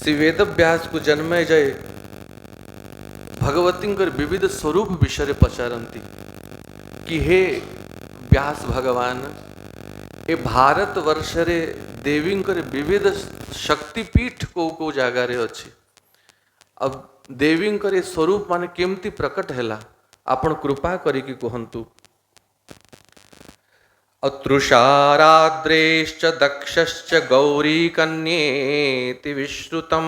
श्री वेद व्यास को जन्मेजय भगवती विविध स्वरूप विषय पचारती कि हे व्यास भगवान ए भारत वर्ष रे देवी विविध शक्तिपीठ को जगार अच्छी अब देवी स्वरूप मान केमती प्रकट है आपण कृपा करिकी कहतु। अतृषाराद्रेश्च दक्षश्च गौरी कन्येति विश्रुतम।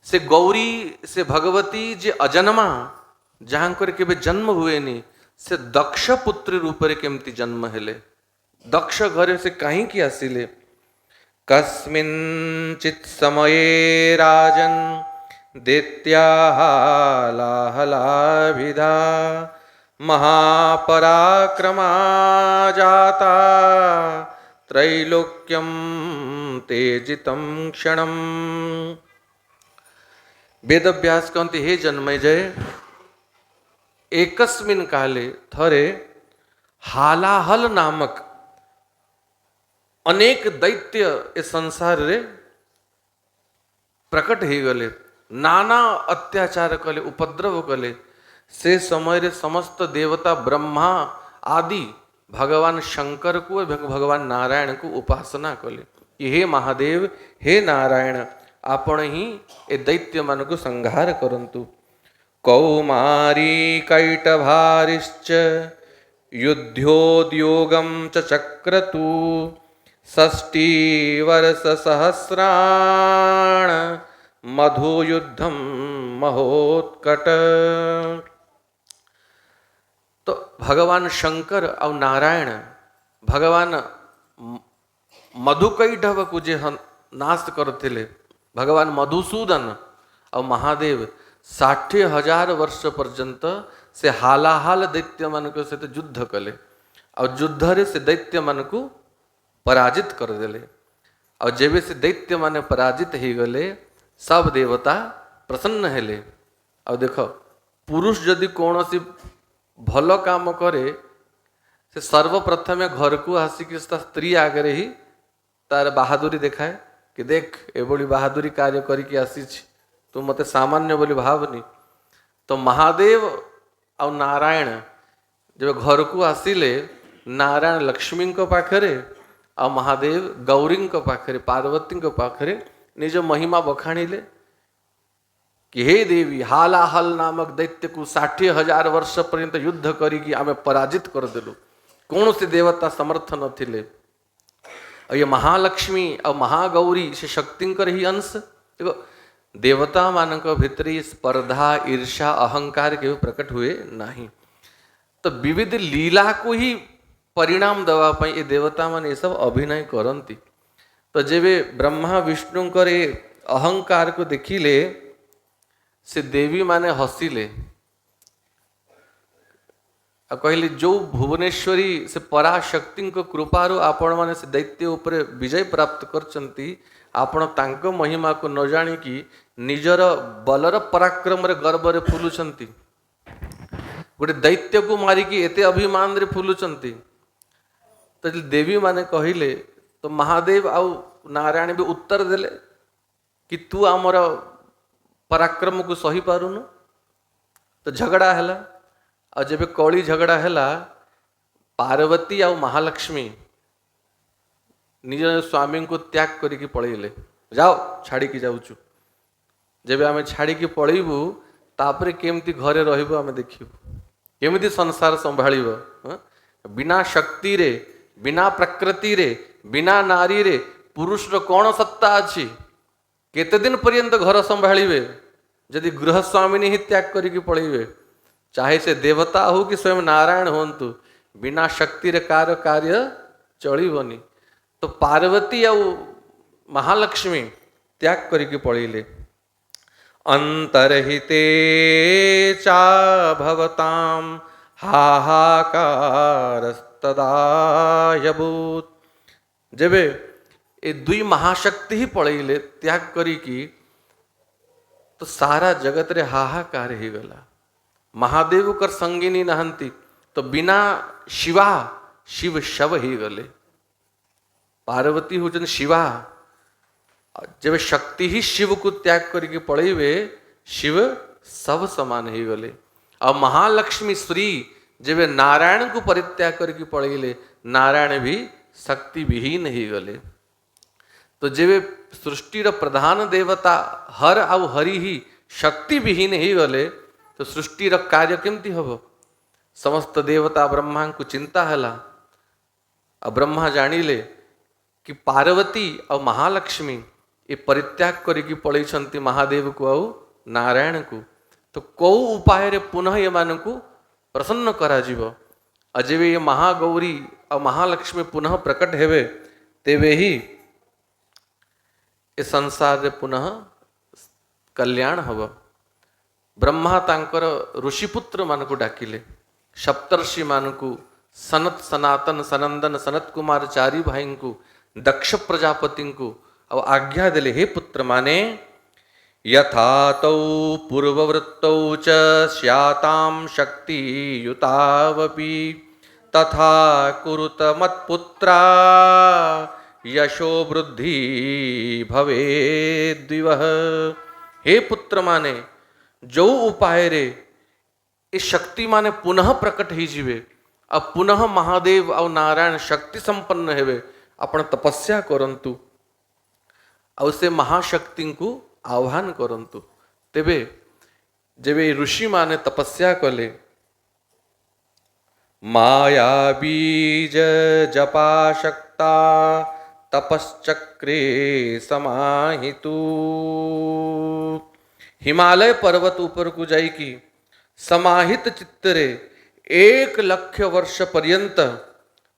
से गौरी से भगवती जे अजन्मा जहाँ के जन्म हुए नहीं से दक्ष पुत्र रूप रे केमती जन्म हेले दक्ष घरे से कहीं की आसिले। कस्मिंचित् समये राजन दैत्याः लाहलाभिधा महापराक्रमा जाता त्रैलोक्यम तेजितम क्षणम। वेद व्यास कहते हे जन्मेजय एकस्मिन काले थरे हालाहल नामक अनेक दैत्य ए संसार रे प्रकट हो गले नाना अत्याचार कले उपद्रव कले। से समय रे समस्त देवता ब्रह्मा आदि भगवान शंकर को भगवान नारायण को उपासना कले कि हे महादेव हे नारायण आपण ही ए दैत्य मान को संहार करंतु। कौमारी कैटभारिश्च युद्धोद्योगम च चक्रतु षष्ठी वर्ष सहस्राण मधुयुद्धम महोत्कट। तो भगवान शंकर और नारायण भगवान मधुकैटभ को जे नाश करथिले भगवान मधुसूदन और महादेव 60,000 वर्ष पर्यंत से हालाहाल दैत्य मान सहित युद्ध कले और युद्ध रे से दैत्य मान को पराजित कर देले और जेबे से दैत्य माने पराजित हो गले सब देवता प्रसन्न हेले। और देख पुरुष जदि कौन सी भल काम करे से सर्वप्रथमे घर को आसिक स्त्री आगे ही तार बहादुरी देखाए कि देख एभली बहादुरी कार्य करके आसी तू मते सामान्य बोली भावनी। तो महादेव और नारायण जब घर को आसिले नारायण लक्ष्मी पाखरे और महादेव गौरी पाखरे पार्वती पाखरे निज महिमा बखाणिले कि हे देवी हालाहल नामक दैत्य को 60,000 वर्ष पर्यंत युद्ध करिकी आमे पराजित कर देलु कौन से देवता समर्थ नथिले। और ये महालक्ष्मी और महागौरी से शक्तिंकर ही अंश देखो देवता मानक भितरी स्पर्धा ईर्षा अहंकार के प्रकट हुए नहीं। तो विविध लीला को ही परिणाम देवाई ये देवता मान ये सब अभिनय करती। तो जेबे ब्रह्मा विष्णु करे अहंकार को देखिले से देवी माने हसिले कहले जो भुवनेश्वरी से पराशक्ति कृपारू आपण माने से दैत्य उपरे विजय प्राप्त करचंती आपण तांको महिमा को न जानी कि निजर बलर पराक्रम रे गर्व रे फुलुचंती गोटे दैत्य को मारिकी एते अभिमान रे फुलुचंती। तो देवी माने कहिले तो महादेव आउ नारायण भी उत्तर देले कि तू आमर पराक्रम को सही पारुनु। तो झगड़ा हैला और जब कौड़ी झगड़ा हैला पार्वती आउ महालक्ष्मी निज स्वामी को त्याग करिकी पळैले जाओ छाड़ी की जाऊचु जब आम छाड़ी की पळैबू तापरे केमती घरे रहबो आम देखिबू केमती संसार संभाळिबो। बिना शक्ति रे बिना प्रकृति रे बिना नारी रे पुरुष रो कौन सत्ता अच्छी केते दिन पर्यंत घर संभाळिबे जदि गृहस्वामिनी ही त्याग करिकी पळैबे चाहे से देवता हो कि स्वयं नारायण होंतु बिना शक्ति रे कार्य चलिबनी। तो पार्वती और महालक्ष्मी त्याग करके पड़िले। अंतरहिते चा भवताम हाहाकारस्तदायभूत। जेबे ये दुई महाशक्ति ही पड़िले त्याग करिकी तो सारा जगत रे हाहाकार ही गला। महादेव कर संगिनी नहंती तो बिना शिवा शिव शव ही गले। पार्वती होचन शिवा जब शक्ति ही शिव को त्याग करके पड़े शिव सब समान ही गले। और महालक्ष्मी श्री जब नारायण को परित्याग करके पड़े नारायण भी शक्ति विहीन ही गले। तो जब सृष्टिर प्रधान देवता हर आउ हरि ही शक्ति विहीन ही गले तो सृष्टिर कार्य केमती हम। समस्त देवता ब्रह्मा को चिंता है। ब्रह्मा जानिले कि पार्वती और महालक्ष्मी ये परित्याग करके पड़े महादेव को आउ नारायण को, तो कौ उपाय रे पुनः ये मान को प्रसन्न करा जीव। अजब ये महागौरी और महालक्ष्मी पुनः प्रकट हेवे तेवे ही ए संसार रे पुनः कल्याण हब। ब्रह्मा तांकर ऋषिपुत्र मान को डाकिले, सप्तर्षि मान को, सनत सनातन सनंदन सनत कुमार चारि भाई को, दक्ष प्रजापति को अब आज्ञा दिले, हे पुत्र माने यथा तौ पूर्ववृत्तौ च स्यातां शक्ति युतावपि तथा कुरुत मत्पुत्रा यशो वृद्धि भवेद्विवः। हे पुत्र माने जो उपाय रे इस शक्ति माने पुनः प्रकट ही जीवे। अब पुनः महादेव और नारायण शक्ति संपन्न हेवे, आपण तपस्या करंतु और से महाशक्ति को आह्वान करंतु। तेबे जेबे ऋषि माने तपस्या कले, माया बीज जपाशक्ता तपश्चक्रे समाहितु। हिमालय पर्वत ऊपर को जाई की समाहित चित्तरे 1 लाख वर्ष पर्यंत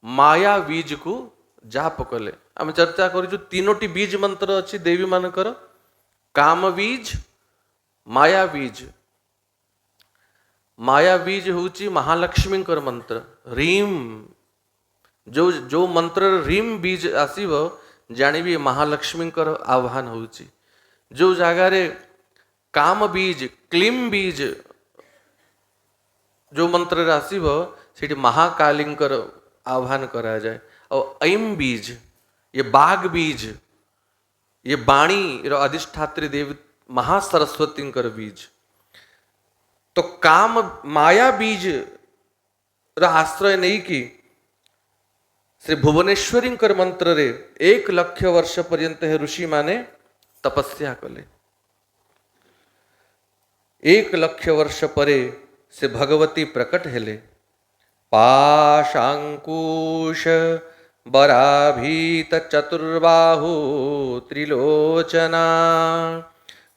माया बीज को जाप कले। आम चर्चा कर तीनोटी बीज मंत्र अच्छी देवी मानकर, काम बीज माया बीज। माया बीज हूँ महालक्ष्मी मंत्र रीम। जो जो मंत्र रीम बीज आसीब जानिबी महालक्ष्मी आह्वान होउची। जो जगार काम बीज क्लीम बीज जो मंत्र आसीब से महाकाली आह्वान करा जाए। और ऐम बीज ये बाघ बीज, ये बाणी रो अधिष्ठात्री देवी महासरस्वती बीज। तो काम माया बीज रा आश्रय नहीं कि श्री भुवनेश्वरी मंत्र रे 1 लाख वर्ष पर्यंत हे ऋषि माने तपस्या कले। 1 लाख वर्ष परे से भगवती प्रकट हेले। पाशांकुश बराभीत चतुर्बाहु त्रिलोचना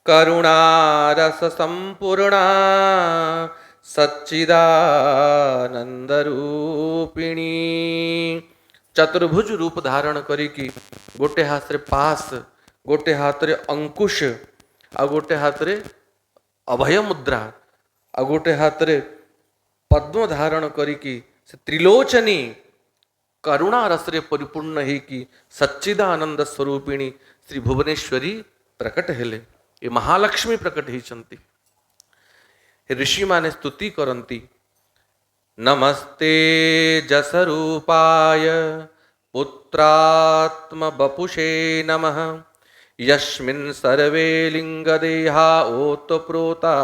करुणारस संपूर्णा सच्चिदानंद रूपिणी। चतुर्भुज रूप धारण करिकी गोटे हाथ रे पास, गोटे हाथ रे अंकुश, आ गोटे हाथ रे अभय मुद्रा, आ गोटे हाथ रे पद्म धारण करिकी से त्रिलोचनी करुणा रस रे परिपूर्ण ही की सच्चिदानंद स्वरूपिणी श्री भुवनेश्वरी प्रकट हेले। ये महालक्ष्मी प्रकट ही चंती। ऋषि माने स्तुति करंती, नमस्ते जसरूपाय पुत्रात्म बपुषे नमः यस्मिन् सर्वे लिंगदेहा ओतप्रोता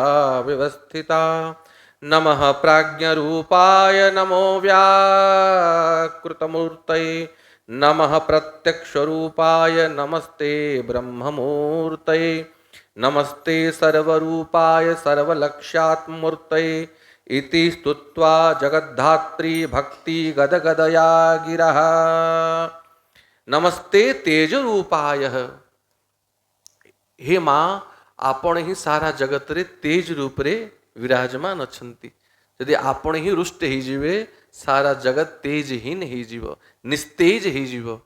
व्यवस्थिता। नमः प्राज्ञरूपाय नमो व्याकृतमूर्तये नमः प्रत्यक्षरूपाय नमस्ते ब्रह्ममूर्तये नमस्ते सर्वरूपाय सर्वलक्ष्यात्मूर्तये इति स्तुत्वा जगद्धात्री भक्ति गदगदया गिरः। नमस्ते तेजरूपाय। हे माँ आपण ही सारा जगत रे तेज रूप रे विराजमान अछंती। यदि आपण ही रुष्ट ही जीवे सारा जगत तेजहीन ही जीव, निस्तेज ही जीव।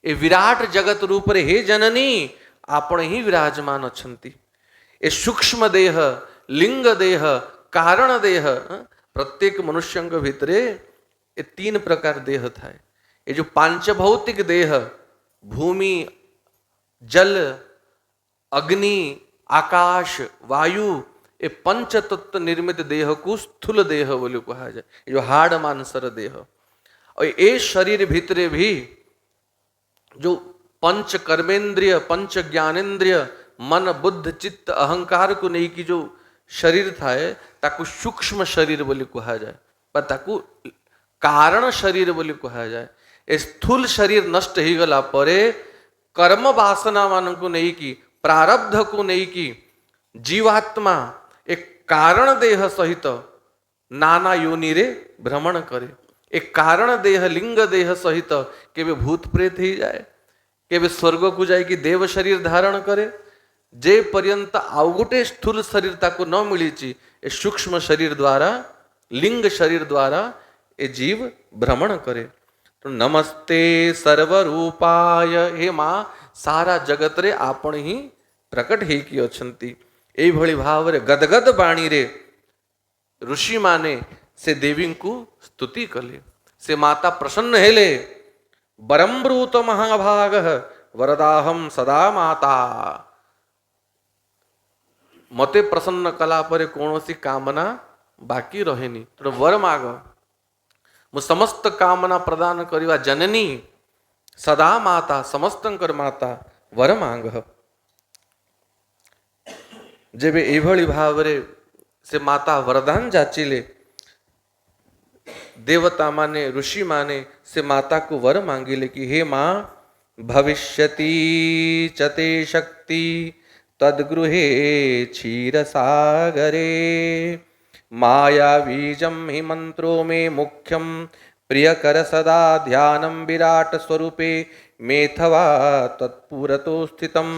ए विराट जगत रूप रे हे जननी आपण ही विराजमान अछंती। ए सूक्ष्म देह, लिंग देह, कारण देह, प्रत्येक मनुष्य भितरे ए 3 प्रकार देह थाए। ये जो 5 भौतिक देह भूमि, जल, अग्नि, आकाश, वायु, ये 5 तत्व निर्मित देह को स्थूल देह बोली कहा जाए। जो हाड़ मांसर देह और ये शरीर भीतरे भी जो पंच कर्मेंद्रिय पंच ज्ञानेन्द्रिय मन बुद्ध चित्त अहंकार को नहीं कि जो शरीर थाए ताकू सूक्ष्म शरीर बोली कहा जाए ताकू कारण शरीर बोली कहा जाए। ए स्थूल शरीर नष्ट हो गला परे कर्म वासना मान को नहीं कि प्रारब्ध को नहीं कि जीवात्मा एक कारण देह सहित नाना योनि रे भ्रमण करे। एक कारण देह लिंग देह सहित केवे भूत प्रेत ही जाए केवे स्वर्ग को जाए कि देव शरीर धारण करे जे पर्यंत आउ गोटे स्थूल शरीर ताको न मिली ए सूक्ष्म शरीर द्वारा लिंग शरीर द्वारा ए जीव भ्रमण करे। तो नमस्ते सर्वरूपाय हे माँ सारा जगत रे आपण ही प्रकट हे कि अछंती। एई भली भाव रे गदगद बाणी रे ऋषि माने से देवी को स्तुति कले से माता प्रसन्न हेले। बरम्ब्रूत महाभाग वरदाहम सदा माता मते प्रसन्न कला परे कौनसी कामना बाकी रहेनी। तो वर माग मु समस्त कामना प्रदान करिवा जननी सदा माता समस्तंकर माता वर मांग। जेबे एभली भावरे से माता वरदान जाचिले देवता माने ऋषि माने से माता को वर मांगिले कि हे माँ भविष्यति चते शक्ति तद्गृहे क्षीर सागरे माया बीजम हि मंत्रो में मुख्यम प्रियकर सदा ध्यानम विराट स्वरूपे मेथवा तत्पुरतो स्थितम।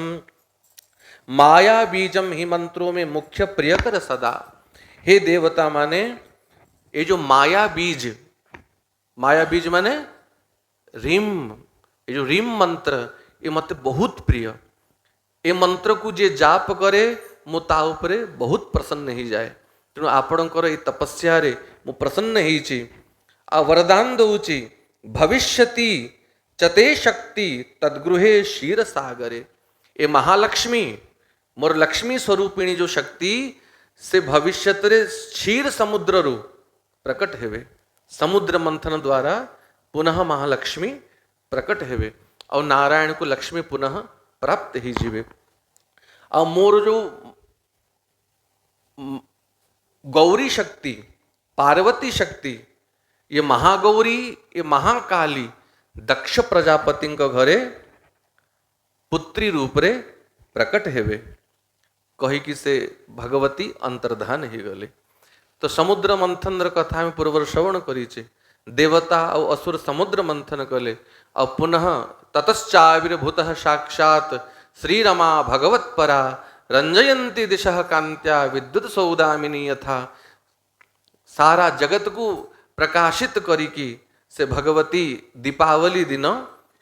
माया बीजम ही मंत्रों में मुख्य प्रियकर सदा। हे देवता माने ये जो माया बीज माने रीम ये जो रीम मंत्र ये मत बहुत प्रिय। ये मंत्र को जे जाप करे मु ता उपरे बहुत प्रसन्न ही जाए। तेणु आपणकर ये तपस्या रे मु प्रसन्न ही आ वरदान दौची भविष्यति चते शक्ति तद्गृहे क्षीर सागरे। ये महालक्ष्मी मोर लक्ष्मी स्वरूपिणी जो शक्ति से भविष्यत रे क्षीर समुद्र रू प्रकट हेवे। समुद्र मंथन द्वारा पुनः महालक्ष्मी प्रकट हेवे और नारायण को लक्ष्मी पुनः प्राप्त ही जीवे। और मोर जो गौरी शक्ति पार्वती शक्ति ये महागौरी ये महाकाली दक्ष प्रजापति घरे पुत्री रूप रे प्रकट हेवे कही कि से भगवती अंतर्धान ही गले। तो समुद्र मंथन कथा में पूर्व श्रवण करीचे देवता और असुर समुद्र मंथन कले और पुनः ततश्चाविर्भूत साक्षात श्रीरमा भगवत्परा रंजयंती दिशा कांत्या विद्युत सौदामिनी यथा। सारा जगत को प्रकाशित करी की से भगवती दीपावली दिन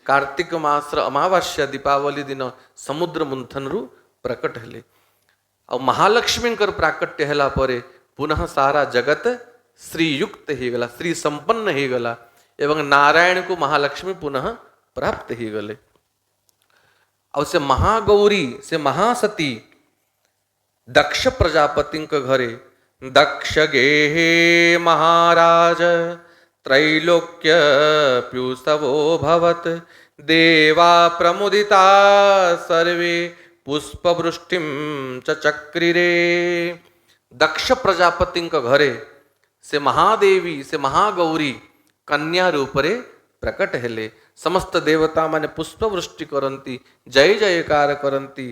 कार्तिक मास अमावास्या दीपावली दिन समुद्र मंथन रु प्रकट हेले और महालक्ष्मी प्राकट्य हेला परे पुनः सारा जगत श्रीयुक्त ही गला श्री संपन्न ही गला एवं नारायण को महालक्ष्मी पुनः प्राप्त ही गले। और से महागौरी से महासती दक्ष प्रजापति घरे दक्ष गेहे महाराज त्रैलोक्य प्यूसवो भवत देवा प्रमुदिता सर्वे पुष्पवृष्टिम च चक्रिरे। दक्ष प्रजापति घरे से महादेवी से महागौरी कन्या रूपरे प्रकट हेले। समस्त देवता माने पुष्पवृष्टि करंती जय जयकार करंती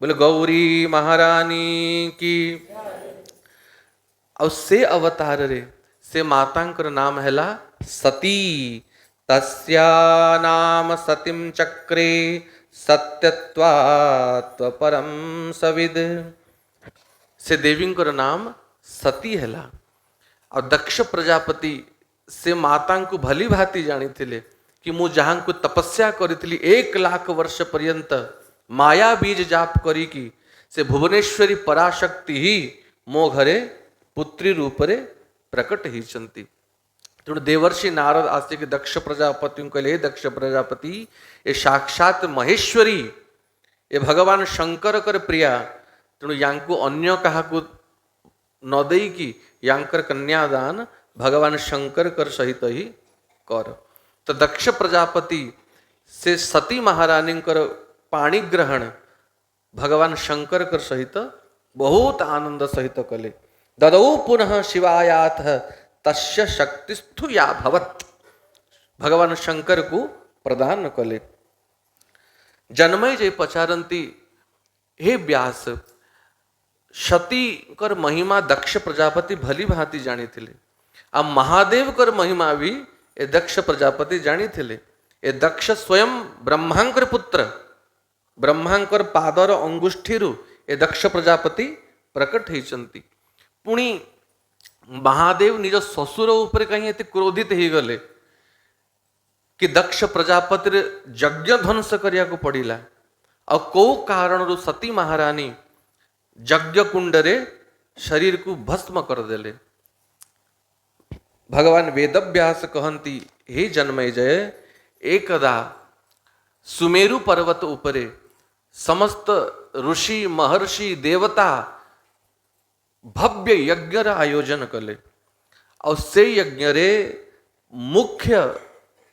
बोले गौरी महारानी की। और से अवतार रे से मातांकर नाम हैला सती तस्या नाम सतीम चक्रे सत्यत्वात् परम सविद। से देवींकर नाम सती हैला और दक्ष प्रजापति से माता को भली भांति जानी थिले कि मु जहां को तपस्या करी 1 लाख वर्ष पर्यंत माया बीज जाप करी की से भुवनेश्वरी पराशक्ति ही मो घरे पुत्री रूप रे प्रकट ही चंती। तेणु देवर्षि नारद आस्ते कि दक्ष प्रजापति कहले दक्ष प्रजापति ये साक्षात महेश्वरी ये भगवान शंकर कर प्रिया। तेणु यांको अन्य कहा को न दई की यांकर कन्यादान भगवान शंकर कर सहित ही कर। तो दक्ष प्रजापति से सती महारानी पाणी ग्रहण भगवान शंकर कर सहित बहुत आनंद सहित कले। ददौ पुनः शिवायाथ तस्य शक्तिस्थु या भवत, भगवान शंकर को प्रदान कले। जन्मय जय पचारंती, हे व्यास, सती कर महिमा दक्ष प्रजापति भली भांति जानी थिले। आ महादेव कर महिमा भी ए दक्ष प्रजापति जानी थिले। ए दक्ष स्वयं ब्रह्मांकर पुत्र, ब्रह्मांकर पादर अंगुष्ठी ए दक्ष प्रजापति प्रकट होती। पुणी महादेव निज ससुर उपर कहीं एते क्रोधित हो गले कि दक्ष प्रजापति यज्ञ ध्वंस करिया को पड़िला। आ कौ कारण सती महारानी यज्ञ कुंडरे शरीर को भस्म कर देले। भगवान वेदव्यास कहती, हे जन्मेजय, एकदा सुमेरु पर्वत उपरे समस्त ऋषि महर्षि देवता भव्य यज्ञ आयोजन कले। और से यज्ञ रे मुख्य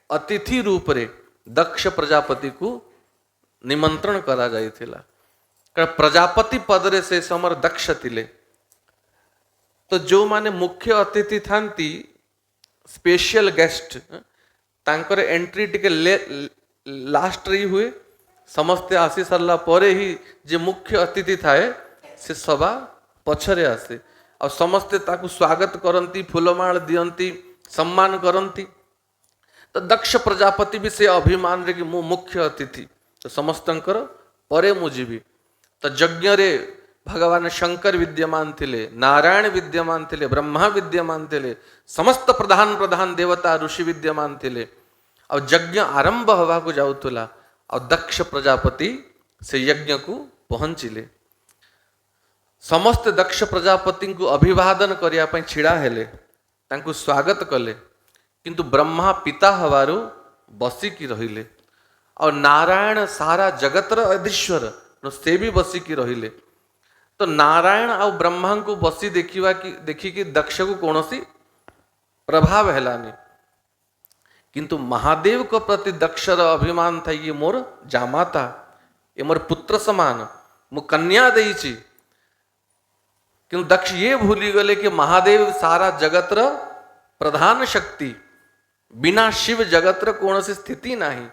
अतिथि रूप रे दक्ष प्रजापति को निमंत्रण करा जाइथिला। प्रजापति पद रे से समर दक्ष थिले। तो जो माने मुख्य अतिथि थांती, स्पेशल गेस्ट, तांकर एंट्री टिके लास्ट रही हुए। समस्ते आसी सारा पर ही जे मुख्य अतिथि थाए से सभा पछरे आसे। और समस्ते ताकू स्वागत करती, फूलमाल दियंती, सम्मान करती। तो दक्ष प्रजापति भी से अभिमान रे कि मु मुख्य अतिथि, तो समस्तंकर परे मु जीवी। तो यज्ञ रे भगवान शंकर विद्यमान थिले, नारायण विद्यमान थिले, ब्रह्मा विद्यमान थिले, समस्त प्रधान प्रधान देवता ऋषि विद्यमान थिले। और यज्ञ आरंभ हवा को जाउतला। और दक्ष प्रजापति से यज्ञ को पहुंचिले। समस्त दक्ष प्रजापति को अभिवादन करिया पई छिड़ा हेले, तांको स्वागत कले। किंतु ब्रह्मा पिता हवारू बसिकी रहिले। और नारायण सारा जगतर अधीश्वर से भी बसिकी रहिले। तो नारायण और ब्रह्मा को बसी देखिकी दक्ष को कौन सी प्रभाव हेलानी। किंतु महादेव को प्रति दक्षर अभिमान था, ये मोर जामाता, ये मोर पुत्र समान, मु कन्या देइची। किंतु दक्ष ये भूली गले कि महादेव सारा जगतर प्रधान शक्ति, बिना शिव जगतर कौन सी स्थिति नहीं।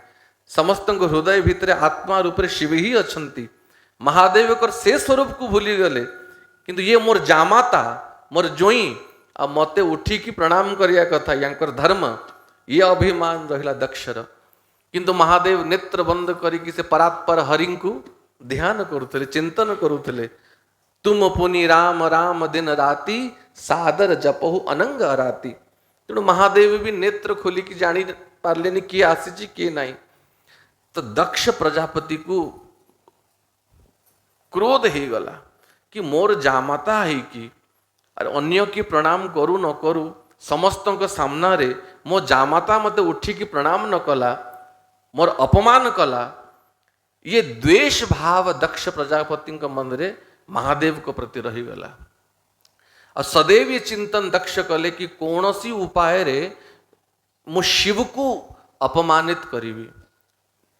समस्त हृदय भितर आत्मा रूप शिव ही अच्छंती। महादेव कर से स्वरूप को भूली गले। किंतु ये मोर जामाता, मोर जोई, आ मते उठी की प्रणाम करिया कथा, यांकर धर्म, ये अभिमान रहिला दक्षर। किंतु महादेव नेत्र बंद करिकी से परात्पर हरि को ध्यान करुले, चिंतन करुले। तुम पुनि राम राम दिन राति, सादर जपहु अनंग अराती। तेणु महादेव भी नेत्र खोली की जानी पार्ले किए आसी किए नहीं। तो दक्ष प्रजापति को क्रोध ही गला कि मोर जामाता है कि अरे अन्य की प्रणाम करू न करू, समस्त सामना रे मो जामाता मते उठी की प्रणाम न कला, मोर अपमान कला। ये द्वेष भाव दक्ष प्रजापति मन रे महादेव को प्रति रही गला। और सदैव ये चिंतन दक्ष कले कि कौन सी उपाय रे मु शिव को अपमानित करीबी।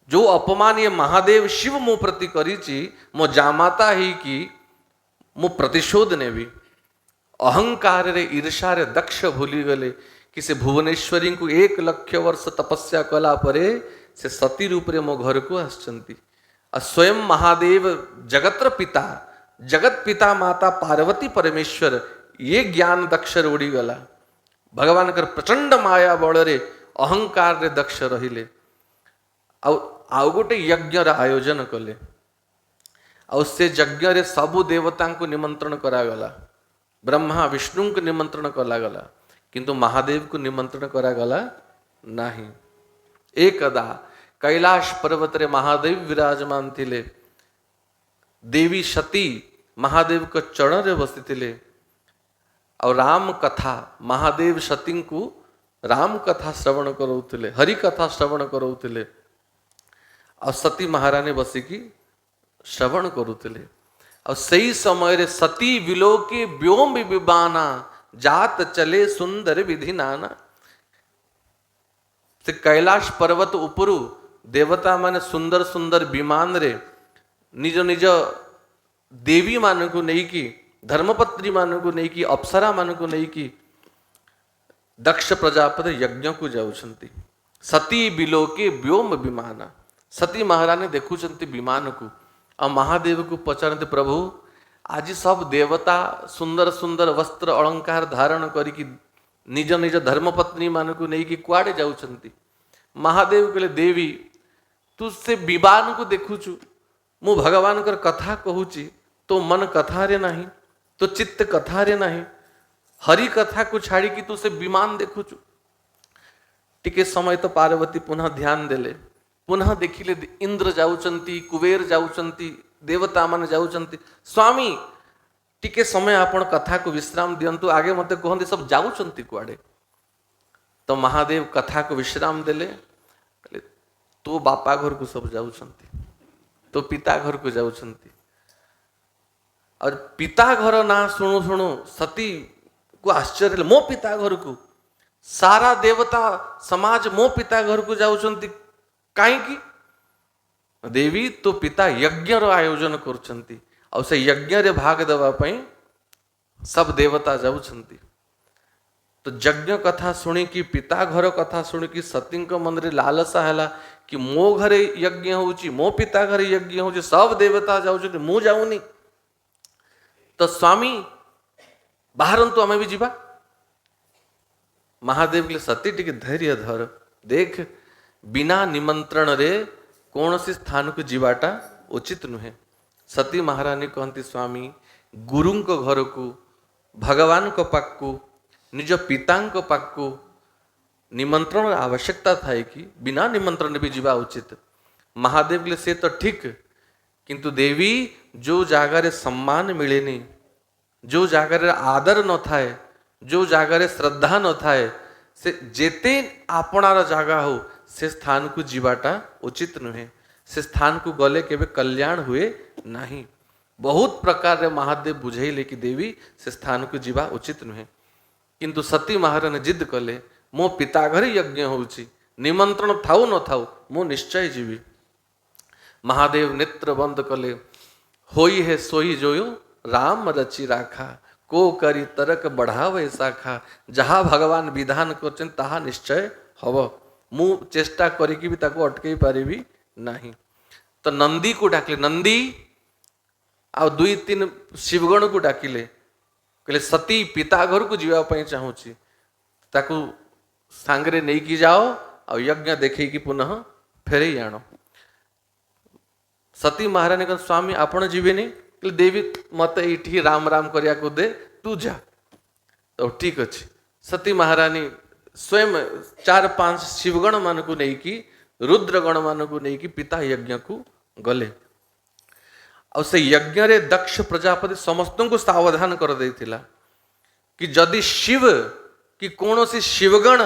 जो अपमान ये महादेव शिव मो प्रति करीची, मो जामाता ही कि मु प्रतिशोध ने भी। अहंकार रे ईर्षा रे दक्ष भूली गले कि से भुवनेश्वरी को 1 लक्ष वर्ष तपस्या कला परे से सती रूप रे मो घर को आसचंती। और स्वयं महादेव जगत्र पिता, जगत पिता माता पार्वती परमेश्वर, ये ज्ञान दक्ष उड़ी गला। भगवान कर प्रचंड माया बल रे अहंकार रे दक्ष रहिले। आउ गोटे यज्ञ आयोजन कले। और से यज्ञ रे सबु देवता को निमंत्रण करागला। ब्रह्मा विष्णु को निमंत्रण करागला, किंतु महादेव को निमंत्रण करागला नहीं। एकदा कैलाश पर्वत रे महादेव विराजमान थिले। देवी सती महादेव को चरण रे बसी थिले। और राम कथा, महादेव सती को राम कथा श्रवण करोउथिले, हरि कथा श्रवण करोउथिले। और सती महारानी बसिकी श्रवण करुले। और सही समय रे सती विलोके व्योम विबाना, जात चले सुंदर विधि नाना। से कैलाश पर्वत उपरु देवता माने सुंदर सुंदर विमान रे निज निज देवी मान को नहीं की धर्मपत्नी मान को नहीं की अप्सरा मान को नहीं की दक्ष प्रजापति यज्ञ को जाउछंती सती बिलोके व्योम विमान सती महारानी देखुचंती विमान को आ महादेव को पचारते प्रभु आज सब देवता सुंदर सुंदर वस्त्र अलंकार धारण करिकी निज निज धर्मपत्नी मान को नहीं कि कुआड़े जाउछंती महादेव कहले देवी तू से विमान को देखुचु मु भगवान कर कथा कहूची तो मन कथा रे नहीं तो चित्त कथा रे नहीं हरि कथा को छाड़ी कि तू से विमान देखुचु टिके समय तो पार्वती पुनः ध्यान देले पुनः देखिले इंद्र जाउचंती कुबेर जाउचंती देवता मान जाउचंती स्वामी टिके समय आपण कथा को विश्राम दियंतु आगे मते कहंती सब जाउचंती कुआडे तो महादेव कथा को विश्राम देले तो बापा घर को सब जाउचंती तो पिता घर को जाउचंती और पिता घर ना सुनु सुनु सती को आश्चर्य मो पिता घर को सारा देवता समाज मो पिता घर को जाउचंती काईकी देवी तो पिता यज्ञ रो आयोजन करचंती और से यज्ञ रे भाग देवा पई सब देवता जाउचंती तो यज्ञ कथा सुनी कि पिता घर कथा सुनी कि सती मन रे लालसा हैला कि मो घरे यज्ञ होउची मो पिता घरे यज्ञ होउची सब देवता जाउचंती मु जाउनी तो स्वामी बाहरंतु आमे भी जीवा महादेव के सती टिके धैर्य धर देख बिना निमंत्रण रे कौन सी स्थान को जीवाटा उचित नुहे सती महारानी कहती स्वामी गुरु को घर को भगवान को पाक को निज पिता को पाक को निमंत्रण आवश्यकता थाए कि बिना निमंत्रण भी जीवा उचित महादेव के से तो ठीक किंतु देवी जो जगार सम्मान मिलेनी जो जगार आदर न थाए जो जगार श्रद्धा न थाए से जेते आपणार जगह हो से स्थान को जीवाटा उचित नुहे से स्थान को गले केबे कल्याण हुए नहीं बहुत प्रकार रे महादेव बुझेले कि देवी से स्थान को जीवा उचित नुहे किंतु सती महारानी जिद कले मो पिता घर यज्ञ होउची निमंत्रण थाउ न थाउ मो निश्चय जीवी महादेव नेत्र बंद कले होई है सोई जोयो राम रची राखा को करी तरक बढ़ावे शाखा जहा भगवान विधान करछन ताहा निश्चय हव मु चेष्टा करिकी भी ताको अटकई पारिबी नहीं तो नंदी को डाकिले नंदी आ दुई तीन शिवगण को डाकिले कहले सती पिता घर को जीवा पई चाहूची ताको सांगरे नहीं की जाओ और यज्ञ देखे कि पुनः फेरे आनो सती महारानी कह स्वामी आपण जीवेनी कहले देवी मत इठी राम राम करिया को दे तू जा तो ठीक अच्छे सती महारानी स्वयं 4-5 शिवगण मान को नहीं की रुद्रगण मान को नहीं की पिता यज्ञ को गले और से यज्ञ रे दक्ष प्रजापति समस्त को सावधान कर देथिला कि जदि शिव कि कौन सी शिवगण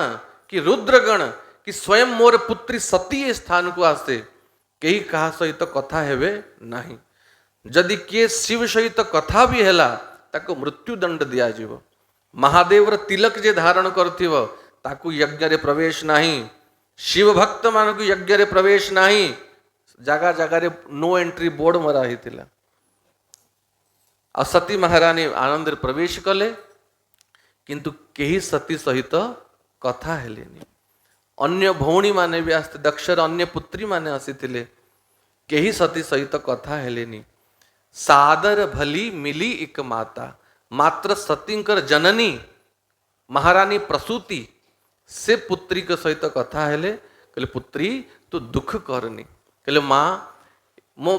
कि रुद्रगण कि स्वयं मोर पुत्री सती स्थान को आसे कहीं कहा सहित कथा हेबे नहीं जदि किए शिव सहित कथा भी हैला ताको मृत्युदंड दिया जीव महादेवर तिलक जे धारण करथिव ताकू यज्ञ रे प्रवेश नहीं शिव भक्त मान को यज्ञ रे प्रवेश नहीं जगह जगह रे नो एंट्री बोर्ड मरा ही थिला आ सती महारानी आनंद रे प्रवेश कले किंतु केही सती सहित कथा हेलेनी अन्य भौणी माने भी आस्ते दक्षर अन्य पुत्री माने आसीथिले केही सती सहित कथा हेलेनी सादर भली मिली एक माता मात्र सतींकर जननी महारानी प्रसूति से पुत्री के सहित कथा हेले कहले पुत्री तू दुख करनी कहले माँ मो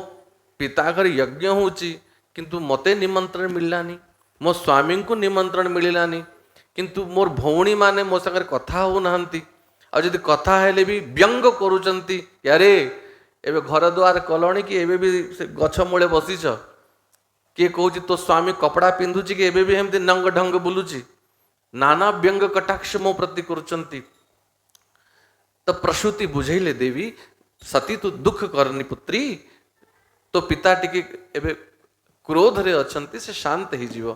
पिता घर यज्ञ होची किंतु मते निमंत्रण मिललानी मो स्वामी को निमंत्रण मिललानी किंतु मोर भौणी माने मो संगे कथा हो नहंती आ जदि कथा हेले भी व्यंग करूचंती यारे एबे घर द्वार कलणी कि एबे भी से गछ मूले बसीछ किए कहूँ तो स्वामी कपड़ा पिंधुची कि एबे भी हमती नंग ढंग बुलुची नाना व्यंग कटाक्ष मो प्रति करुचंती तो प्रसूति बुझेले देवी सती तू दुख करनी पुत्री तो पिता टिके एबे क्रोध रे अछंती से शांत ही जीव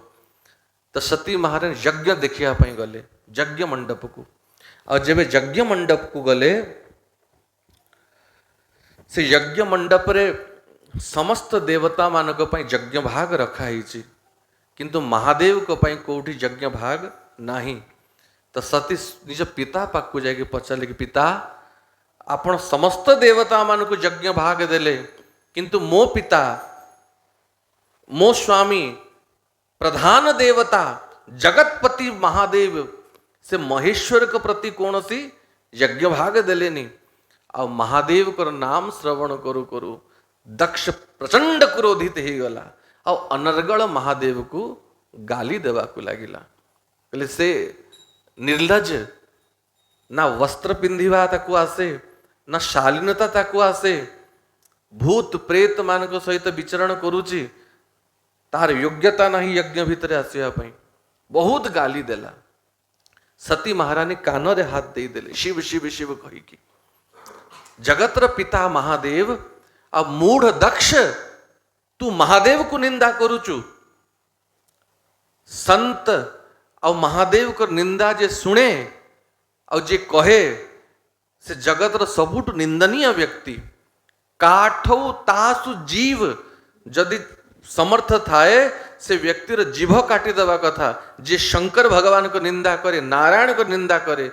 तो सती महारानी यज्ञ देखिया पई गले यज्ञ मंडप को और जब यज्ञ मंडप को गले से यज्ञ मंडप रे समस्त देवता मानक पई यज्ञ भाग रखा हिची, किंतु महादेव को पई कोठी यज्ञ भाग नाही। तो सती निज पिता पाखु जाके पचारे कि पिता आपण समस्त देवता मानक यज्ञ भाग देले, किंतु मो पिता मो स्वामी प्रधान देवता जगतपति महादेव से महेश्वर के प्रति कौन सी यज्ञ भाग देलेनी। आ महादेव को नाम श्रवण करू करू दक्ष प्रचंड क्रोधित हो गला आ अनर्गल महादेव को गाली देवा को लगिला। कहले से निर्लज, ना वस्त्र पिंधिवा ताकू आसे, ना शालीनता ताकू आसे, भूत प्रेत मानक सहित विचरण करुची, तार योग्यता नहीं यज्ञ भितर आसिया पई बहुत गाली देला। सती महारानी कान रे हाथ दे देले, शिव शिव शिव कही की जगतर पिता महादेव आ मूढ़ दक्ष तू महादेव को निंदा करुचु। संत और महादेव को निंदा जे सुने और जे कहे से जगतर सबुठ निंदनीय व्यक्ति काठौ तासु जीव जदि समर्थ थाए से व्यक्तिर जीभ काटी देवा कथा। जे शंकर भगवान को निंदा करे, नारायण को निंदा करे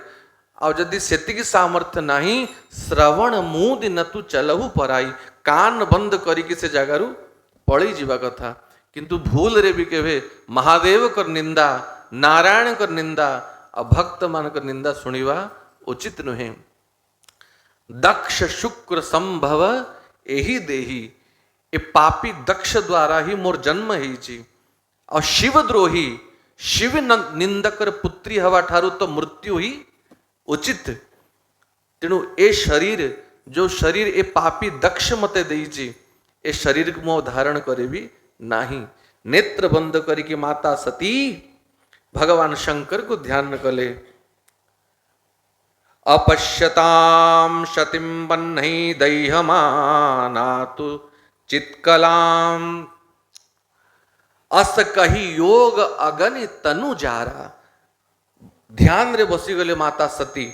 और जदि सेतिकी सामर्थ्य नहीं श्रवण मुँह दिन तू चलहु पराई, कान बंद करिकी से जगारू पड़ी जीवा कथा। किंतु भूल रे भी केवे महादेव कर निंदा, नारायण कर निंदा और भक्त मान कर निंदा सुनिवा उचित नुहे। दक्ष शुक्र संभव एही देही, ए पापी दक्ष द्वारा ही मोर जन्म ही और शिवद्रोही शिव निंदकर पुत्री हवा ठारू तो मृत्यु ही उचित। तेणु ए शरीर जो शरीर ए पापी दक्ष मते देइची ए शरीर को मोह धारण करे भी नाही। नेत्र बंद करी माता सती भगवान शंकर को ध्यान कले। अपश्यताम शतिम बन्ही दैहमानातु चित्कलाम, अस कही योग अगनि तनु जारा। ध्यान रे बसी गले माता सती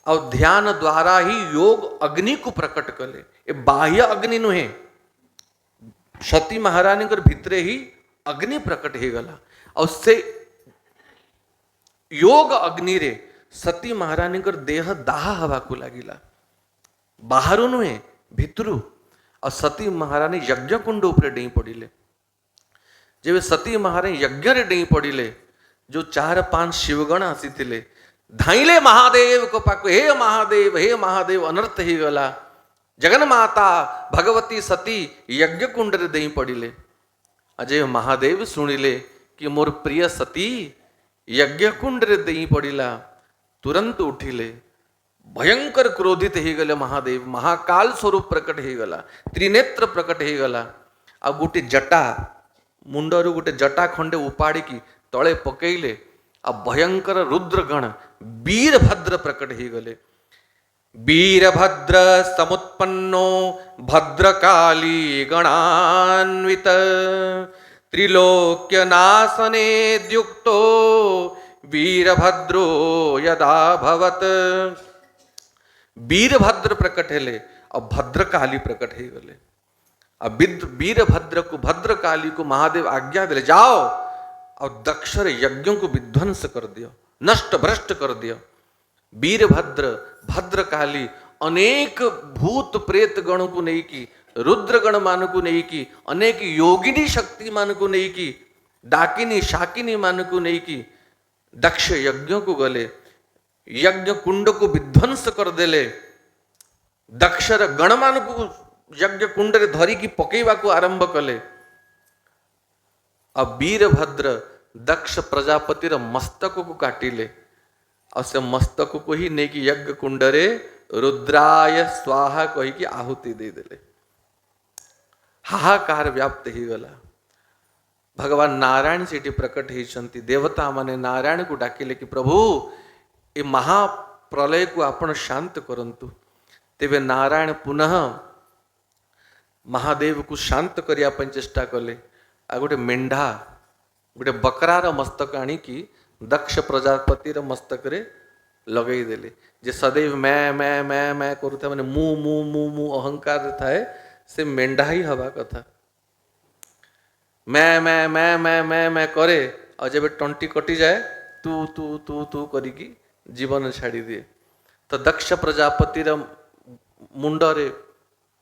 और ध्यान द्वारा ही योग अग्नि को प्रकट कले। ए बाह्य अग्नि नुहे, सती महारानी कर भितरे ही अग्नि प्रकट हो गला और से योग अग्नि रे सती महारानी कर देह दाह हवा को लगिला। बाहर नुहे भितरु और सती महारानी यज्ञ कुंड उपरे डेई पड़िले। जब सती महारानी यज्ञ रे डेई पड़िले जो 4-5 शिवगण आसी थिले धाइले महादेव को पाको, हे महादेव अनर्थ ही गला। जगन माता भगवती सती यज्ञ कुंड रे देई पड़िले। अजय महादेव सुनिले कि मोर प्रिय सती यज्ञ कुंड रे देई पड़िला, तुरंत उठिले भयंकर क्रोधित ही गले। महादेव महाकाल स्वरूप प्रकट ही गला, त्रिनेत्र प्रकट ही गला। आ गोटे जटा मुंडरू गोटे जटा खंडे उपाड़ी की तले पकेले आ भयंकर रुद्रगण वीरभद्र प्रकट ही गले। वीरभद्र समुत्पन्नो भद्रकाली गणान्वित, त्रिलोक्य नाशने द्युक्तो वीरभद्रो यदा भवत। वीरभद्र प्रकट हेले और भद्रकाली प्रकट ही गले। अब वीरभद्र को भद्रकाली को महादेव आज्ञा दिले, जाओ और दक्षर यज्ञों को विध्वंस कर दियो, नष्ट भ्रष्ट कर दियो। वीरभद्र भद्रकाली अनेक भूत प्रेत गण को नहीं की, रुद्रगण मान को नहीं की, अनेक योगिनी शक्ति मान को नहीं की, डाकिनी शाकिनी मान को नहीं की, दक्ष यज्ञों को गले, यज्ञ कुंड को विध्वंस कर देले। दक्षर गण मान को यज्ञ कुंड रे धरी की पकेवा को आरंभ कले। अब वीरभद्र दक्ष प्रजापतिर मस्तक को काटिले और से मस्तक को ही नहीं कि यज्ञ कुंड रे रुद्राय स्वाहा कही की आहुति दे देले। हाहाकार व्याप्त ही गला। भगवान नारायण सेठी प्रकट होती, देवता माने नारायण को डाकिले कि प्रभु ये महाप्रलय को आपण शांत करंतु। तेबे नारायण पुनः महादेव को शांत करिया पई चेष्टा कले। आ गोटे मेंढा गोटे बकरार मस्तक आनिकी दक्ष प्रजापतिर मस्तक रे लगेई देले। जे सदैव मैं करूता माने मु मु मु मु अहंकार थाए से मेंढा ही हवा कथा। मैं करे और जब टंटी कटि जाए तू तू तू तू करिकी जीवन छाड़ी दिए। तो दक्ष प्रजापतिर मुंडरे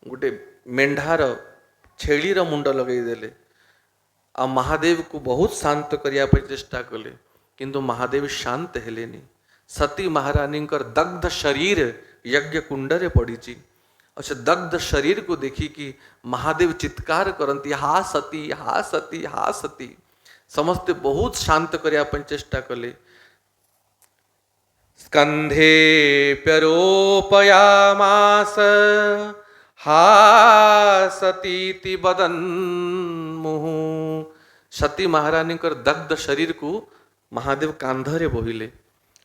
गोटे मेंढार छेलीर मुंड लगेई देले। आ महादेव को बहुत शांत करिया पर चेष्टा कले किंतु महादेव शांत हेलेनी। सती महारानी दग्ध शरीर यज्ञ कुंडरे पड़ी। अच्छा दग्ध शरीर को देखी कि महादेव चित्कार करती हा सती हा सती हा सती। समस्ते बहुत शांत करिया पर चेष्टा कले। स्कंधे प्यरोपयामास हा सतीति बदन मुहु। सती महारानी दग्ध शरीर को महादेव कांधरे बोहिले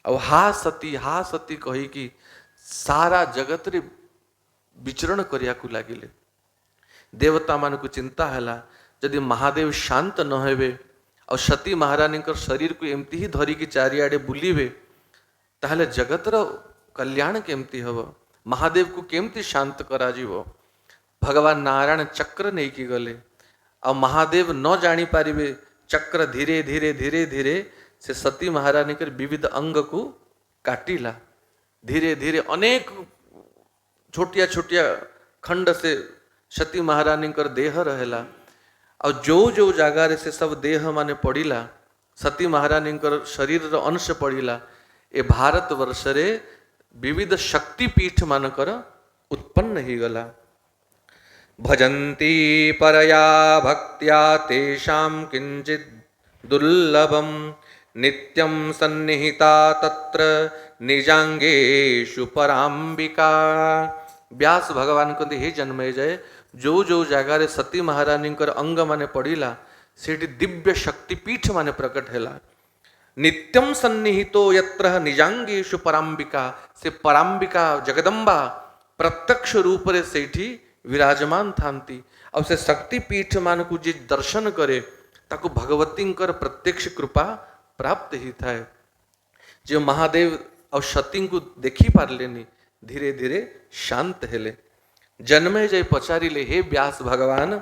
और हा सती कही कि सारा जगत रे विचरण करिया को लागिले। देवता मान को चिंता हैला जदि महादेव शांत न हेबे और सती महारानी शरीर को एमती ही धरिकी चारिआडे बुलीबे ताहले जगतर कल्याण केमती हब। महादेव को केमती शांत करा जीवो। भगवान नारायण चक्र नहीं की गले और महादेव न जानी पारिबे चक्र धीरे धीरे धीरे धीरे से सती महारानी कर विविध अंग को काटिला। धीरे धीरे अनेक छोटिया छोटिया खंड से सती महारानी कर देह रहेला और जो जो जगार से सब देह माने पड़िला सती महारानी कर शरीर अंश पड़िला। ए भारत वर्ष रे विविध शक्तिपीठ मानकर उत्पन्न ही गला। भजन्ति परया भक्त्या तेषां किंचित दुर्लभम नित्यं सन्निहिता तत्र निजांगेषु परांबिका। व्यास भगवान कहते हे जन्मेजय जो जो जगार सती महारानी अंग माने पड़िला सेठी दिव्य शक्तिपीठ माने प्रकट हैला। नित्यम सन्निहितो यत्र निजांगेषु परांबिका से परांबिका जगदम्बा प्रत्यक्ष रूप रे सेठी विराजमान थांती और से शक्तिपीठ मान को जी दर्शन करे ताको भगवती प्रत्यक्ष कृपा प्राप्त ही थाए। जो महादेव और सती को देखी पारलेनी धीरे धीरे शांत हेले। जन्मेजय पचारिले हे व्यास भगवान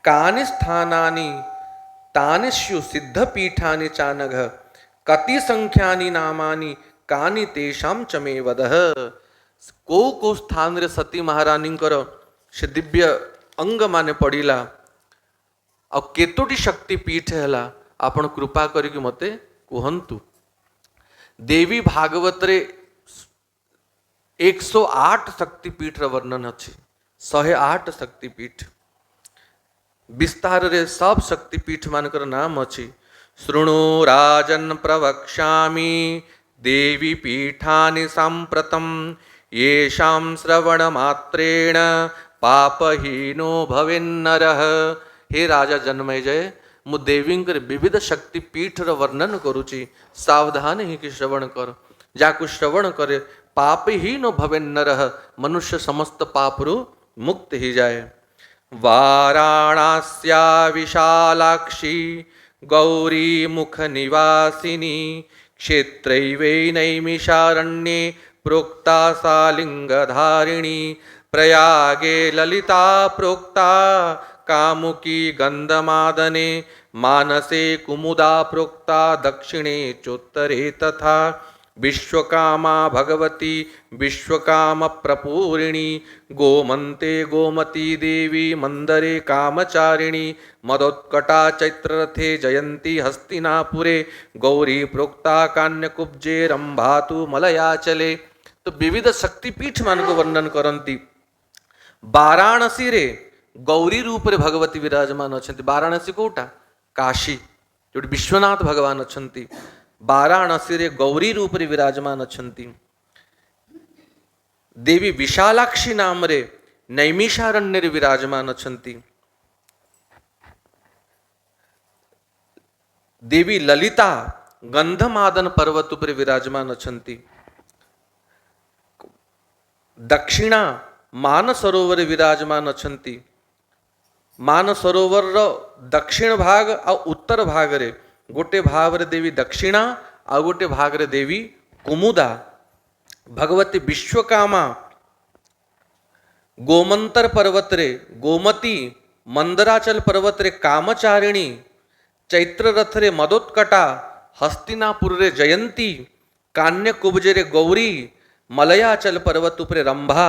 कानि स्थानानि तानि स्यु सिद्धपीठानि चानघ कति संख्यानि नामानि कानि तेषां च मे वदः। को स्थान रे सती महारानी से दिव्य अंग माने पड़िला और केतोटी शक्तिपीठ हैला आपण कृपा करिक मते कहंतु। देवी भागवत रे 108 शक्तिपीठ वर्णन अच्छी 108 शक्तिपीठ विस्तार रे सब शक्तिपीठ मानकर नाम अच्छी। शृणु राजन प्रवक्ष्यामि देवी पीठानि सांप्रतम येषां श्रवण मात्रेण पापहीनो भवेन्नरः। हे राजा जन्मेजय मु देवींकर विविध शक्तिपीठ वर्णन करुची सावधान ही कि श्रवण कर। जाकु श्रवण करे पापहीनो भवेन्नरः मनुष्य समस्त पापरु मुक्त ही जाए। वाराणस्या विशालाक्षी गौरी मुख निवासिनी क्षेत्रैवै नैमिषारण्ये प्रोक्ता सा लिंगधारिणी। प्रयागे ललिता प्रोक्ता कामुकी गंधमादने मानसे कुमुदा प्रोक्ता दक्षिणे चोत्तरे तथा। विश्वकामा भगवती विश्वकाम प्रपूरिणी गोमन्ते गोमती देवी मंदरे कामचारिणी। मदोत्कटा चैत्ररथे जयंती हस्तिनापुरे गौरी प्रोक्ता कान्यकुब्जे रंभातु मलयाचले। तो विविध शक्तिपीठ मान को वर्णन करती। वाराणसी रे गौरी रूप रे भगवती विराजमान अच्छी। वाराणसी कोटा काशी जो विश्वनाथ भगवान अच्छी। वाराणसी रे गौरी रूप रे विराजमान अच्छी। देवी विशालाक्षी नाम रे नैमिषारण्य रे विराजमान अच्छी। देवी ललिता गंधमादन पर्वत पर विराजमान अच्छी। दक्षिणा मानसरोवर विराजमान अच्छी। मानसरोवर दक्षिण भाग और उत्तर भाग रे गोटे भाग रे देवी दक्षिणा आ गोटे भाग रे देवी कुमुदा भगवती विश्वकामा गोमंतर पर्वतरे गोमती मंदराचल पर्वतरे कामचारिणी चैत्र रथरे मदोत्कटा हस्तिनापुर रे जयंती कान्य कुब्जरे गौरी मलयाचल पर्वत उपरे रंभा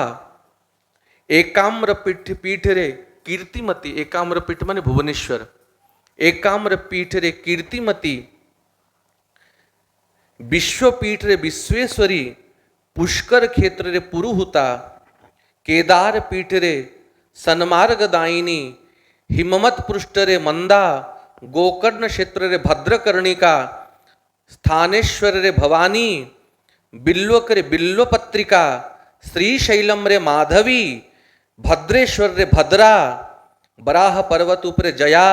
एकाम्र पीठ रे कीर्तिमती। एकाम्र पीठ माने भुवनेश्वर। एकाम्र पीठ रे कीर्तिमती विश्वपीठ रे विश्वेश्वरी पुष्कर क्षेत्र रे पुरुहुता केदार पीठ रे सन्मार्ग दायिनी हिममत पृष्ठ रे मंदा गोकर्ण क्षेत्र रे भद्रकर्णिका स्थानेश्वर रे भवानी बिल्वक रे बिल्वपत्रिका श्रीशैलम रे माधवी भद्रेश्वर रे भद्रा बराह पर्वत उपरे जया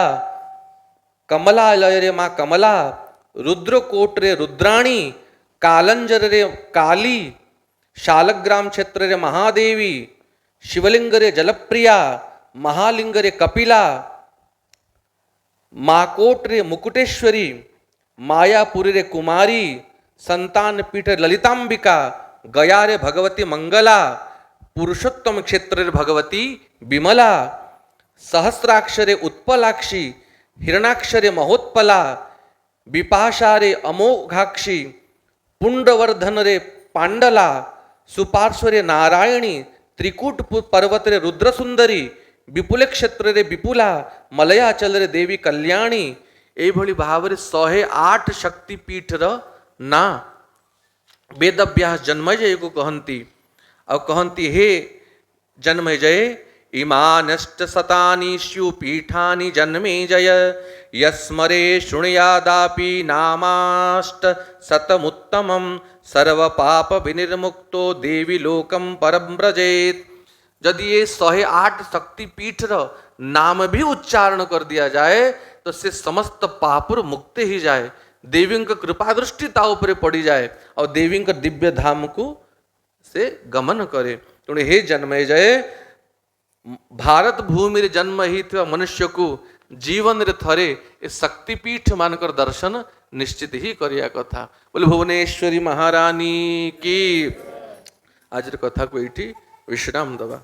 कमलालय रे माँ कमला रुद्रकोट रे रुद्राणी कालंजर रे काली शालग्राम क्षेत्र रे महादेवी शिवलिंग रे जलप्रिया महालिंग रे कपिला माकोट रे मुकुटेश्वरी मायापुरी रे कुमारी संतान पीठ ललितांबिका गया रे भगवती मंगला पुरुषोत्तम क्षेत्र रे भगवती विमला सहस्राक्षरे उत्पलाक्षी हिरणाक्षरे महोत्पला विपाशा रे अमोघाक्षी पुंडवर्धन रे पांडला सुपार्श्वरे नारायणी त्रिकूट पर्वत रे रुद्रसुंदरी विपुल क्षेत्र रे विपुला मलयाचल रे देवी कल्याणी एभली भाव रे 108 शक्तिपीठर ना वेदव्यास जन्मजय को कहती और कहती हे जन्मजय इमानष्ट शतानि स्यु पीठानि जन्मे जय यस्मरे शृणुयादापि नामाष्ट शतमुत्तमं सर्व पाप विनिर्मुक्तो देवी लोकम परम व्रजेत। यदि ये 108 शक्तिपीठर नाम भी उच्चारण कर दिया जाए तो से समस्त पापुर मुक्त ही जाए। देवी कृपा दृष्टि ता उपरे पड़ी जाए और देवी दिव्य धाम को से गमन करे। तेणु हे जन्मेजय भारत भूमि रे जन्म ही मनुष्य को जीवन रे थरे ए शक्तिपीठ मानकर दर्शन निश्चित ही करिया कथा। बोले भुवनेश्वरी महारानी की। आज कथा को ये विश्राम दबा।